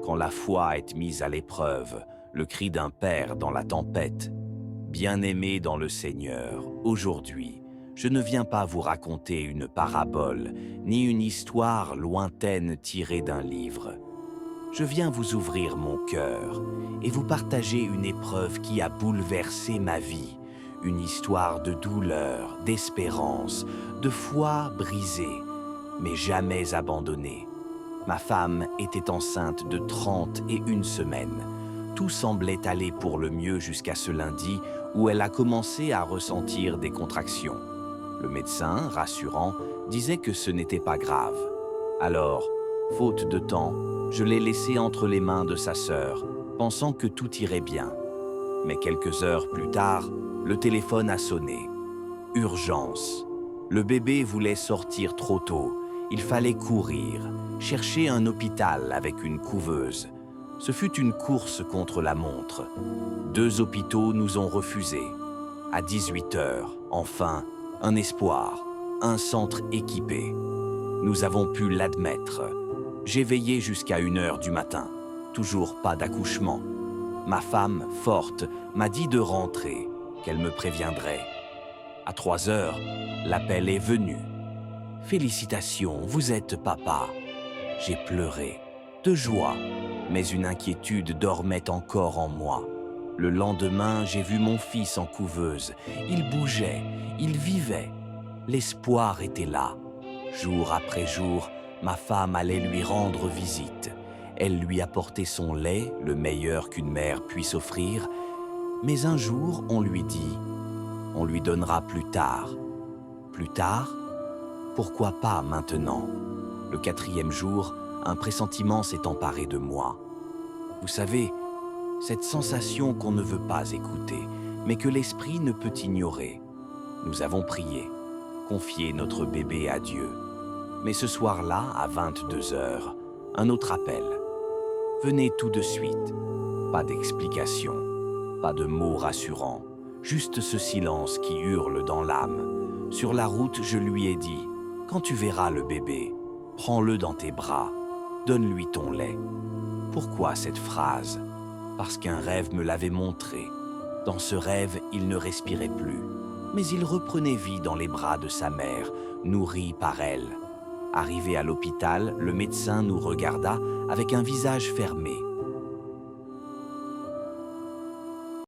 quand la foi est mise à l'épreuve, le cri d'un père dans la tempête. Bien-aimés dans le Seigneur, aujourd'hui, je ne viens pas vous raconter une parabole, ni une histoire lointaine tirée d'un livre. Je viens vous ouvrir mon cœur et vous partager une épreuve qui a bouleversé ma vie, une histoire de douleur, d'espérance, de foi brisée, mais jamais abandonnée. Ma femme était enceinte de 31 semaines. Tout semblait aller pour le mieux jusqu'à ce lundi où elle a commencé à ressentir des contractions. Le médecin, rassurant, disait que ce n'était pas grave. Alors, faute de temps, je l'ai laissée entre les mains de sa sœur, pensant que tout irait bien. Mais quelques heures plus tard, le téléphone a sonné. Urgence. Le bébé voulait sortir trop tôt. Il fallait courir, chercher un hôpital avec une couveuse. Ce fut une course contre la montre. 2 hôpitaux nous ont refusés. À 18 heures, enfin, un espoir, un centre équipé. Nous avons pu l'admettre. J'ai veillé jusqu'à 1 heure du matin. Toujours pas d'accouchement. Ma femme, forte, m'a dit de rentrer, qu'elle me préviendrait. À 3 heures, l'appel est venu. Félicitations, vous êtes papa. J'ai pleuré, de joie, mais une inquiétude dormait encore en moi. Le lendemain, j'ai vu mon fils en couveuse. Il bougeait, il vivait. L'espoir était là. Jour après jour, ma femme allait lui rendre visite. Elle lui apportait son lait, le meilleur qu'une mère puisse offrir. Mais un jour, on lui dit « On lui donnera plus tard ». Plus tard? Pourquoi pas maintenant? Le 4e jour, un pressentiment s'est emparé de moi. Vous savez, cette sensation qu'on ne veut pas écouter, mais que l'esprit ne peut ignorer. Nous avons prié, confié notre bébé à Dieu. Mais ce soir-là, à 22 heures, un autre appel. Venez tout de suite. Pas d'explication, pas de mots rassurants, juste ce silence qui hurle dans l'âme. Sur la route, je lui ai dit « Quand tu verras le bébé, prends-le dans tes bras, donne-lui ton lait. » Pourquoi cette phrase? Parce qu'un rêve me l'avait montré. Dans ce rêve, il ne respirait plus, mais il reprenait vie dans les bras de sa mère, nourri par elle. Arrivé à l'hôpital, le médecin nous regarda avec un visage fermé.